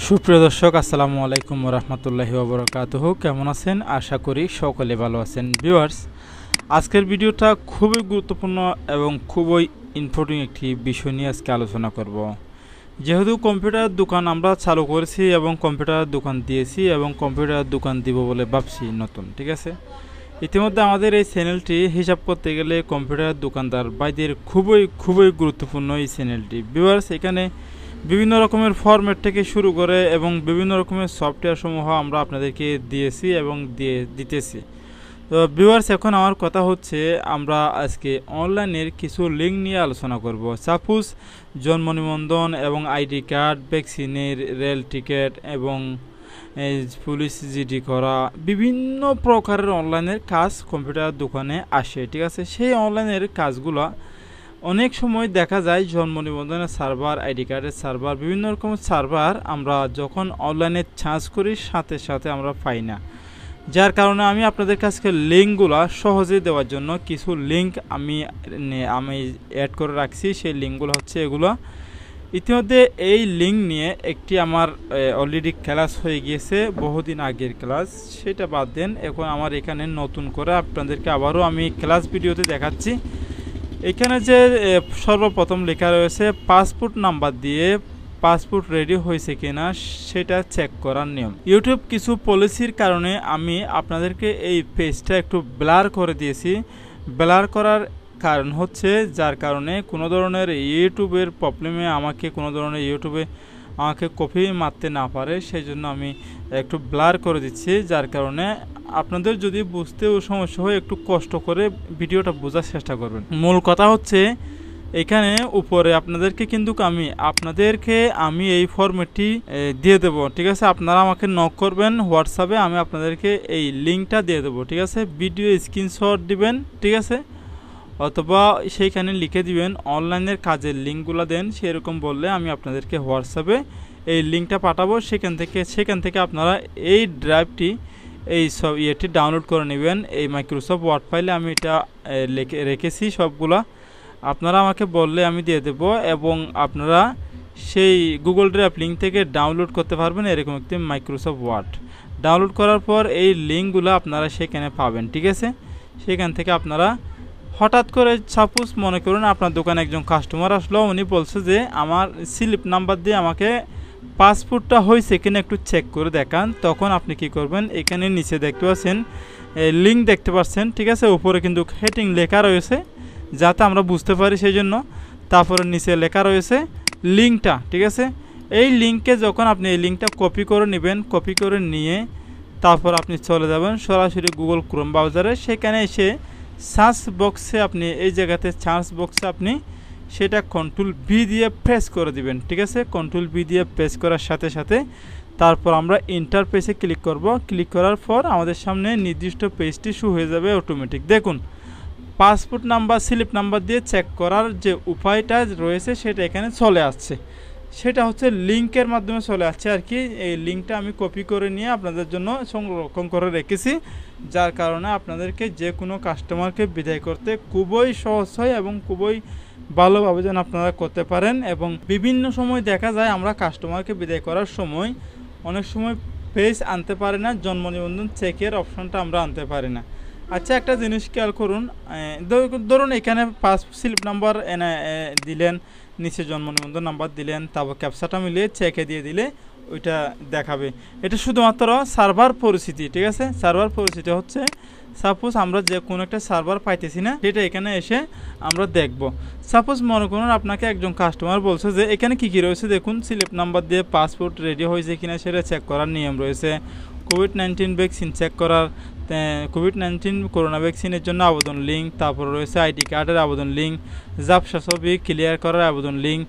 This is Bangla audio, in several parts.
সুপ্রিয় দর্শক, আসসালামু আলাইকুম রহমতুল্লাহি ওবরাকাতুহু। কেমন আছেন? আশা করি সকলে ভালো আছেন। ভিউয়ার্স, আজকের ভিডিওটা খুবই গুরুত্বপূর্ণ এবং খুবই ইম্পর্টেন্ট একটি বিষয় নিয়ে আজকে আলোচনা করব। যেহেতু কম্পিউটার দোকান আমরা চালু করেছি এবং কম্পিউটার দোকান দিয়েছি এবং কম্পিউটার দোকান দিব বলে ভাবছি নতুন, ঠিক আছে। ইতিমধ্যে আমাদের এই চ্যানেলটি হিসাব করতে গেলে কম্পিউটার দোকানদার ভাইদের খুবই গুরুত্বপূর্ণ এই চ্যানেলটি। ভিউয়ার্স, এখানে বিভিন্ন রকমের ফরম্যাট থেকে শুরু করে এবং বিভিন্ন রকমের সফটওয়্যার সমূহ আমরা আপনাদেরকে দিয়েছি এবং দিতেছি। তো ভিউয়ার্স, এখন আমার কথা হচ্ছে আমরা আজকে অনলাইনের কিছু লিঙ্ক নিয়ে আলোচনা করব। সাপোজ জন্ম নিবন্ধন এবং আইডি কার্ড, ভ্যাকসিনের, রেল টিকিট এবং পুলিশ জিডি করা, বিভিন্ন প্রকারের অনলাইনের কাজ কম্পিউটার দোকানে আসে, ঠিক আছে। সেই অনলাইনের কাজগুলো অনেক সময় দেখা যায় জন্ম নিবন্ধনের সার্ভার, আইডি কার্ডের সার্ভার, বিভিন্ন রকমের সার্ভার আমরা যখন অনলাইনে সার্চ করি সাথে সাথে আমরা পাই না। যার কারণে আমি আপনাদের কাছে লিঙ্কগুলো সহজে দেওয়ার জন্য কিছু লিঙ্ক আমি অ্যাড করে রাখছি। সেই লিঙ্কগুলো হচ্ছে এগুলো। ইতিমধ্যে এই লিঙ্ক নিয়ে একটি আমার অলরেডি ক্লাস হয়ে গিয়েছে, বহুদিন আগের ক্লাস, সেটা বাদ দেন। এখন আমার এখানে নতুন করে আপনাদেরকে আবারও আমি ক্লাস ভিডিওতে দেখাচ্ছি। এখানে যে সর্বপ্রথম লেখা রয়েছে পাসপোর্ট নাম্বার দিয়ে পাসপোর্ট রেডি হয়েছে কিনা সেটা চেক করার নিয়ম। ইউটিউব কিছু পলিসির কারণে আমি আপনাদেরকে এই পেজটা একটু ব্লার করে দিয়েছি। ব্লার করার কারণ হচ্ছে যার কারণে কোনো ধরনের ইউটিউবের প্রবলেমে ইউটিউবে আমাকে কপি মারতে না পারে, সেই জন্য আমি একটু ব্লার করে দিচ্ছি। যার কারণে আপনাদের যদি বুঝতেও সমস্যা হয় একটু কষ্ট করে ভিডিওটা বোঝার চেষ্টা করবেন। মূল কথা হচ্ছে এখানে উপরে আপনাদেরকে কিন্তু আমি এই ফরম্যাটটি দিয়ে দেব, ঠিক আছে। আপনারা আমাকে নক করবেন হোয়াটসঅ্যাপে, আমি আপনাদেরকে এই লিঙ্কটা দিয়ে দেবো, ঠিক আছে। ভিডিও স্ক্রিনশট দিবেন, ঠিক আছে, অথবা সেইখানে লিখে দিবেন অনলাইনের কাজের লিঙ্কগুলো দেন, সেরকম বললে আমি আপনাদেরকে হোয়াটসঅ্যাপে এই লিঙ্কটা পাঠাবো। সেখান থেকে আপনারা এই ড্রাইভটি ইয়েটি ডাউনলোড করে নেবেন। এই মাইক্রোসফট ওয়ার্ড ফাইলে আমি এটা রেখেছি সবগুলা। আপনারা আমাকে বললে আমি দিয়ে দেব এবং আপনারা সেই গুগল ড্রাইভ লিঙ্ক থেকে ডাউনলোড করতে পারবেন এরকম একটি মাইক্রোসফট ওয়ার্ড। ডাউনলোড করার পর এই লিঙ্কগুলো আপনারা সেখানে পাবেন, ঠিক আছে। সেখান থেকে আপনারা হঠাৎ করে সাপোজ মনে করুন আপনার দোকানে একজন কাস্টমার আসলো, উনি বলছে যে আমার স্লিপ নাম্বার দিয়ে আমাকে পাসপোর্টটা হয়েছে কিনা একটু চেক করে দেখান। তখন আপনি কি করবেন, এখানে নিচে দেখতে পাচ্ছেন লিঙ্ক দেখতে পাচ্ছেন, ঠিক আছে। উপরে কিন্তু হেডিং লেখা রয়েছে যাতে আমরা বুঝতে পারি সেই জন্য। তারপরে নিচে লেখা রয়েছে লিঙ্কটা, ঠিক আছে। এই লিঙ্কে যখন আপনি এই লিঙ্কটা কপি করে নেবেন, কপি করে নিয়ে তারপর আপনি চলে যাবেন সরাসরি গুগল ক্রোম ব্রাউজারে। সেখানে এসে সার্চ বক্সে আপনি আপনি সেটা কন্ট্রোল ভি দিয়ে প্রেস করে দিবেন, ঠিক আছে। কন্ট্রোল ভি দিয়ে প্রেস করার সাথে সাথে তারপর আমরা ইন্টারফেসে ক্লিক করব। ক্লিক করার পর আমাদের সামনে নির্দিষ্ট পেজটি শো হয়ে যাবে অটোমেটিক। দেখুন, পাসপোর্ট নাম্বার, স্লিপ নাম্বার দিয়ে চেক করার যে উপায়টা রয়েছে সেটা এখানে চলে আসছে। সেটা হচ্ছে লিঙ্কের মাধ্যমে চলে আসছে আর কি। এই লিঙ্কটা আমি কপি করে নিয়ে আপনাদের জন্য সংরক্ষণ করে রেখেছি, যার কারণে আপনাদেরকে যে কোনো কাস্টমারকে বিদায় করতে খুবই সহজ হয় এবং খুবই ভালোভাবে যেন আপনারা করতে পারেন। এবং বিভিন্ন সময় দেখা যায় আমরা কাস্টমারকে বিদায় করার সময় অনেক সময় পেজ আনতে পারি না, জন্ম নিবন্ধন চেকের অপশনটা আমরা আনতে পারি না। আচ্ছা, একটা জিনিস খেয়াল করুন, ধরুন এখানে স্লিপ নাম্বার দিলেন, নিচে জন্ম নিবন্ধন নাম্বার দিলেন, তারপর ক্যাপচাটা মিলিয়ে চেকে দিয়ে দিলে ওইটা দেখাবে। এটা শুধুমাত্র সার্ভার পরিস্থিতি, ঠিক আছে। সার্ভার পরিস্থিতি হচ্ছে সাপোজ আমরা যে কোনো একটা সার্ভার পাইতেছি না, সেটা এখানে এসে আমরা দেখব। সাপোজ মনে করুন আপনাকে একজন কাস্টমার বলছে যে এখানে কী রয়েছে দেখুন, স্লিপ নাম্বার দিয়ে পাসপোর্ট রেডি হয়েছে কিনা সেটা চেক করার নিয়ম রয়েছে, কোভিড-19 ভ্যাকসিন চেক করার, কোভিড-19 করোনা ভ্যাকসিনের জন্য আবেদন লিঙ্ক, তারপর রয়েছে আইডি কার্ডের আবেদন লিঙ্ক, জাবসা ছবি ক্লিয়ার করার আবেদন লিঙ্ক,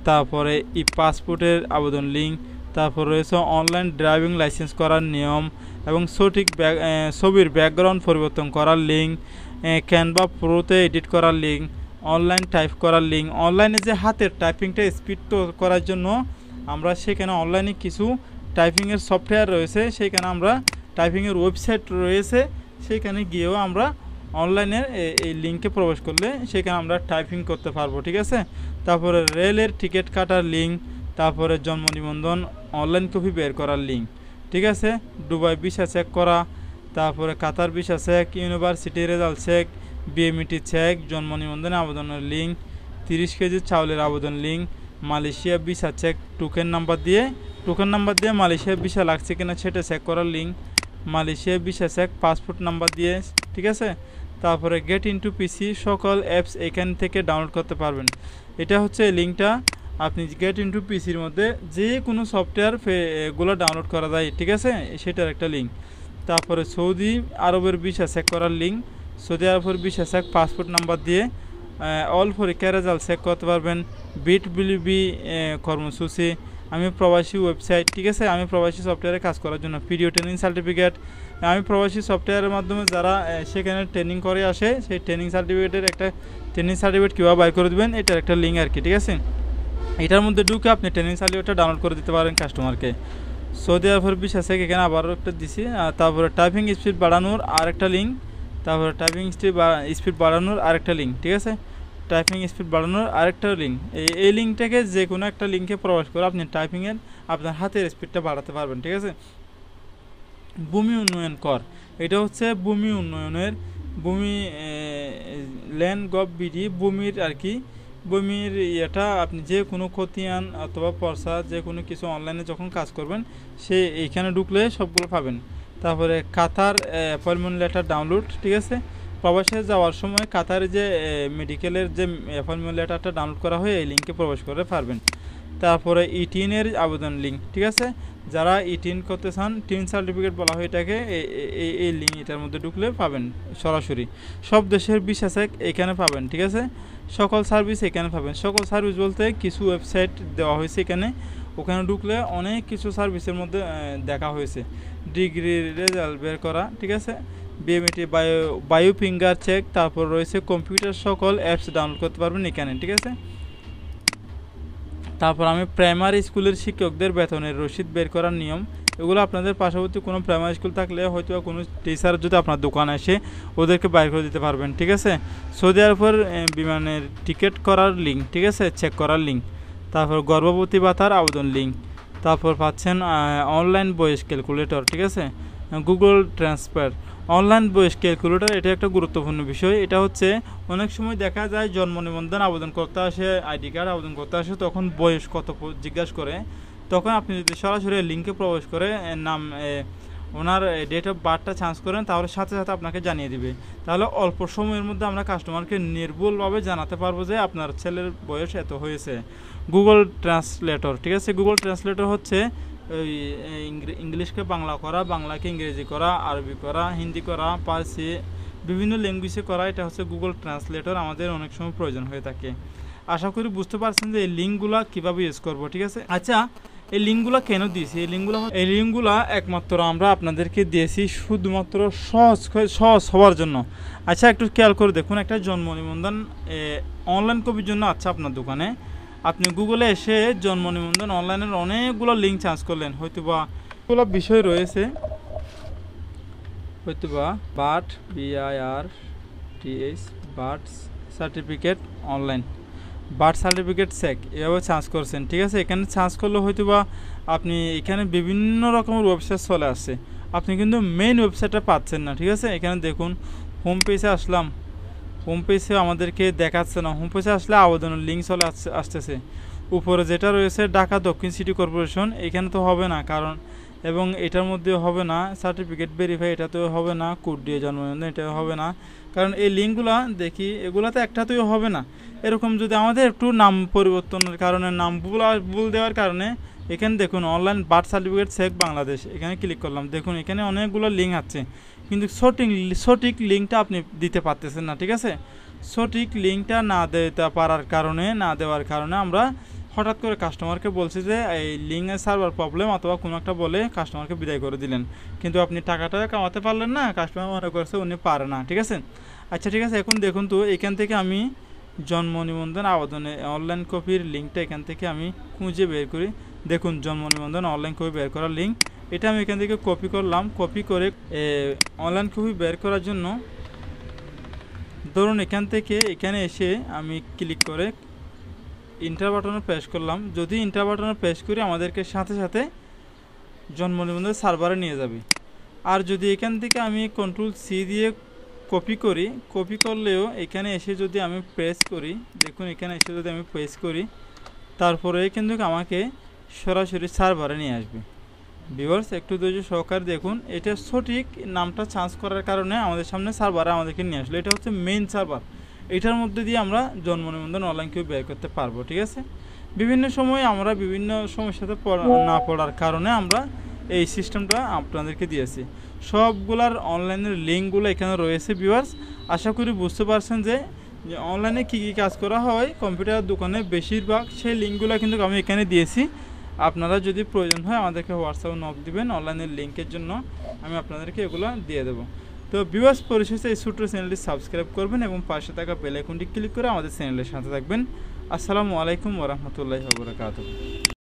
তারপরে পাসপোর্টের আবেদন লিঙ্ক, তারপর রয়েছে অনলাইন ড্রাইভিং লাইসেন্স করার নিয়ম এবং সঠিক ছবির ব্যাকগ্রাউন্ড পরিবর্তন করার লিঙ্ক, ক্যানভা প্রোতে এডিট করার লিঙ্ক, অনলাইন টাইপ করার লিঙ্ক। অনলাইনে যে হাতের টাইপিংটা স্পিড করার জন্য আমরা সেখানে অনলাইনে কিছু টাইপিংয়ের সফটওয়্যার রয়েছে, সেখানে আমরা টাইপিংয়ের ওয়েবসাইট রয়েছে, সেখানে গিয়েও আমরা অনলাইনের এই লিঙ্কে প্রবেশ করলে সেখানে আমরা টাইপিং করতে পারবো, ঠিক আছে। তারপরে রেলের টিকিট কাটার লিঙ্ক, তারপরে জন্ম নিবন্ধন অনলাইন কপি বের করার লিঙ্ক, ঠিক আছে। দুবাই ভিসা চেক করা, তারপরে Qatar visa check, university result check, BMET check, জন্ম নিবন্ধন আবেদনের লিঙ্ক, 30 কেজি চাউলের আবেদন link, Malaysia visa check, token number দিয়ে মালয়েশিয়া ভিসা লাগছে কিনা সেটা চেক করার link, Malaysia visa check, passport number দিয়ে, ঠিক আছে। তারপরে গেট ইনটু পিসি, সকল অ্যাপস এখান থেকে ডাউনলোড করতে পারবেন। এটা হচ্ছে লিঙ্কটা, আপনি গেট ইনটু পিসির মধ্যে যে কোনো সফটওয়্যার গুলো ডাউনলোড করা যায়, ঠিক আছে, সেটার একটা লিঙ্ক। তারপরে সৌদি আরবের ভিসা চেক করার লিঙ্ক, সৌদি আরবের ভিসা চেক, পাসপোর্ট নাম্বার দিয়ে অল পরীক্ষার রেজাল্ট চেক করতে পারবেন। বিট.বিলিবি কর্মসূচি, আমি প্রবাসী ওয়েবসাইট, ঠিক আছে, আমি প্রবাসী সফটওয়্যারে কাজ করার জন্য পিডিও ট্রেনিং সার্টিফিকেট, আমি প্রবাসী সফটওয়্যারের মাধ্যমে যারা সেখানে ট্রেনিং করে আসে সেই ট্রেনিং সার্টিফিকেটের একটা ট্রেনিং সার্টিফিকেট কীভাবে বাই করে দেবেন এটার একটা লিঙ্ক আর কি, ঠিক আছে। এটার মধ্যে ঢুকে আপনি ট্রেনিং সার্টিফিকেটটা ডাউনলোড করে দিতে পারেন কাস্টমারকে। সৌদি আরবের ভিসা চেক এখানে আবারও একটা দিছি। তারপরে টাইপিং স্পিড বাড়ানোর আরেকটা লিঙ্ক, তারপরে টাইপিং স্পিড বাড়ানোর আরেকটা লিঙ্ক, ঠিক আছে, টাইপিং স্পিড বাড়ানোর আরেকটা লিঙ্ক। এই লিঙ্কটাকে যে কোনো একটা লিঙ্কে প্রবেশ করে আপনি টাইপিংয়ের আপনার হাতের স্পিডটা বাড়াতে পারবেন, ঠিক আছে। ভূমি উন্নয়ন কর, এটা হচ্ছে ভূমি উন্নয়নের ভূমি ল্যান্ড গভ বিডি, ভূমির আর কি, ভূমির এটা আপনি যে কোনো খতিয়ান অথবা পর্সা যে কোনো কিছু অনলাইনে যখন কাজ করবেন সে এইখানে ঢুকলে সবগুলো পাবেন। তারপরে কাতার অ্যাপয়েন্টমেন্ট লেটার ডাউনলোড, ঠিক আছে, প্রবাসে যাওয়ার সময় কাতারে যে মেডিকেলের যে অ্যাপয়েন্টমেন্ট লেটারটা ডাউনলোড করা হয় এই লিঙ্কে প্রবেশ করে পারবেন। তারপরে ইটিনের আবেদন লিঙ্ক, ঠিক আছে, যারা ইটিন করতে চান, টিন সার্টিফিকেট বলা হয় এটাকে, এই লিঙ্ক এটার মধ্যে ঢুকলে পাবেন সরাসরি। সব দেশের ভিসা চেক এখানে পাবেন, ঠিক আছে, সকল সার্ভিস এখানে পাবেন। সকল সার্ভিস বলতে কিছু ওয়েবসাইট দেওয়া হয়েছে এখানে, ওখানে ঢুকলে অনেক কিছু সার্ভিসের মধ্যে দেখা হয়েছে। ডিগ্রির রেজাল্ট বের করা, ঠিক আছে, বিএমইটি বায়ো ফিঙ্গার চেক, তারপর রয়েছে কম্পিউটার সকল অ্যাপস ডাউনলোড করতে পারবেন এখানে, ঠিক আছে। তারপর আমি প্রাইমারি স্কুলের শিক্ষকদের বেতনের রসিদ বের করার নিয়ম, এগুলো আপনাদের পার্শ্ববর্তী কোনো প্রাইমারি স্কুল থাকলে হয়তো কোনো টিচার যদি আপনার দোকানে এসে ওদেরকে বাইর করে দিতে পারবেন, ঠিক আছে। সৌদি আরবের বিমানের টিকিট করার লিঙ্ক, ঠিক আছে, চেক করার লিঙ্ক। তারপর গর্ভবতী ভাতার আবেদন লিঙ্ক। তারপর পাচ্ছেন অনলাইন বয়েস ক্যালকুলেটর, ঠিক আছে, গুগল ট্রান্সফার, অনলাইন বয়স ক্যালকুলেটর, এটা একটা গুরুত্বপূর্ণ বিষয়। এটা হচ্ছে অনেক সময় দেখা যায় জন্ম নিবন্ধন আবেদন করতে আসে, আইডি কার্ড আবেদন করতে আসে, তখন বয়স কত জিজ্ঞাসা করে, তখন আপনি যদি সরাসরি লিঙ্কে প্রবেশ করে নাম ওনার ডেট অফ বার্থটা চান্স করেন তাহলে সাথে সাথে আপনাকে জানিয়ে দিবে। তাহলে অল্প সময়ের মধ্যে আমরা কাস্টমারকে নির্ভুলভাবে জানাতে পারবো যে আপনার ছেলের বয়স এত হয়েছে। গুগল ট্রান্সলেটর, ঠিক আছে, গুগল ট্রান্সলেটর হচ্ছে ওই ইংলিশকে বাংলা করা, বাংলাকে ইংরেজি করা, আরবি করা, হিন্দি করা, পার্সি, বিভিন্ন ল্যাঙ্গুয়েজে করা, এটা হচ্ছে গুগল ট্রান্সলেটর আমাদের অনেক সময় প্রয়োজন হয়ে থাকে। আশা করি বুঝতে পারছেন যে এই লিঙ্কগুলো কীভাবে ইউজ করবো, ঠিক আছে। আচ্ছা, এই লিঙ্কগুলো কেন দিয়েছি? এই লিঙ্কগুলো একমাত্র আমরা আপনাদেরকে দিয়েছি শুধুমাত্র সহজ হওয়ার জন্য। আচ্ছা, একটু খেয়াল করে দেখুন, একটা জন্ম নিবন্ধন অনলাইন কপির জন্য আচ্ছা আপনার দোকানে আপনি গুগলে এসে জন্ম নিবন্ধন অনলাইনের অনেকগুলো লিঙ্ক চার্জ করলেন, হয়তোবা এগুলো বিষয় রয়েছে, হয়তোবা birth BIRTH birth certificate online, birth certificate check, এভাবে চার্জ করছেন, ঠিক আছে। এখানে চার্জ করলে হয়তোবা আপনি এখানে বিভিন্ন রকমের ওয়েবসাইট চলে আসছে, আপনি কিন্তু মেইন ওয়েবসাইটটা পাচ্ছেন না, ঠিক আছে। এখানে দেখুন হোম পেজে আসলাম, হোম পেজে আমাদেরকে দেখাচ্ছে না, হোম পেজে আসলে আবেদনের লিঙ্ক চলে আসতেছে। উপরে যেটা রয়েছে ঢাকা দক্ষিণ সিটি কর্পোরেশন, এখানে তো হবে না, কারণ এবং এটার মধ্যে হবে না সার্টিফিকেট ভেরিফাই, এটাতেও হবে না, কোড দিয়ে জন্ম নিবন্ধন এটাও হবে না, কারণ এই লিঙ্কগুলো দেখি এগুলাতে একটাতেও হবে না। এরকম যদি আমাদের একটু নাম পরিবর্তনের কারণে, নাম ভুল দেওয়ার কারণে, এখানে দেখুন online birth certificate check Bangladesh, এখানে ক্লিক করলাম, দেখুন এখানে অনেকগুলো লিঙ্ক আছে, কিন্তু সঠিক লিঙ্কটা আপনি দিতে পারতেছেন না, ঠিক আছে। সঠিক লিঙ্কটা না দেওয়ার কারণে আমরা হঠাৎ করে কাস্টমারকে বলছি যে এই লিঙ্কের সার্ভার প্রবলেম অথবা কোনো একটা বলে কাস্টমারকে বিদায় করে দিলেন, কিন্তু আপনি টাকাটা কামাতে পারলেন না, কাস্টমার মনে করছে উনি পারে না, ঠিক আছে। আচ্ছা, ঠিক আছে, এখন দেখুন তো এখান থেকে আমি জন্ম নিবন্ধন আবেদনে অনলাইন কপির লিঙ্কটা এখান থেকে আমি খুঁজে বের করি। দেখুন জন্ম নিবন্ধন অনলাইন কপি বের করার লিঙ্ক, এটা আমি এখান থেকে কপি করলাম। কপি করে অনলাইন কপি বের করার জন্য ধরুন এখান থেকে এখানে এসে আমি ক্লিক করে ইন্টার বাটনে প্রেস করলাম। যদি ইন্টার বাটনে প্রেস করি আমাদেরকে সাথে সাথে জন্ম নিবন্ধন সার্ভারে নিয়ে যাবে। আর যদি এখান থেকে আমি কন্ট্রোল সি দিয়ে কপি করি, কপি করলেও এখানে এসে যদি আমি প্রেস করি, দেখুন এখানে এসে যদি আমি প্রেস করি, তারপরে কিন্তু আমাকে সরাসরি সার্ভারে নিয়ে আসবে। ভিউয়ার্স একটু ধৈর্য সহকারে দেখুন, এটা সঠিক নামটা চেঞ্জ করার কারণে আমাদের সামনে সার্ভারে আমাদেরকে নিয়ে আসলো। এটা হচ্ছে মেইন সার্ভার, এটার মধ্যে দিয়ে আমরা জন্ম নিবন্ধন অনলাইন কেউ বের করতে পারবো। ঠিক আছে, বিভিন্ন সময় আমরা বিভিন্ন সমস্যাতে না পড়ার কারণে আমরা এই সিস্টেমটা আপনাদেরকে দিয়েছি। সবগুলার অনলাইনের লিঙ্কগুলো এখানে রয়েছে। ভিউয়ার্স আশা করি বুঝতে পারছেন যে অনলাইনে কী কী কাজ করা হয় কম্পিউটার দোকানে বেশিরভাগ, সেই লিঙ্কগুলো কিন্তু আমি এখানে দিয়েছি। আপনারা যদি প্রয়োজন হয় আমাদেরকে হোয়াটসঅ্যাপে নক দিবেন, অনলাইনের লিঙ্কের জন্য আমি আপনাদেরকে এগুলো দিয়ে দেবো। তো ভিউয়ার্স পরিশেষে এই ছোট্ট চ্যানেলটি সাবস্ক্রাইব করবেন এবং পাশে থাকা বেল আইকনটি ক্লিক করে আমাদের চ্যানেলের সাথে থাকবেন। আসসালামু আলাইকুম ওয়া রাহমাতুল্লাহি ওয়া বারাকাতুহু।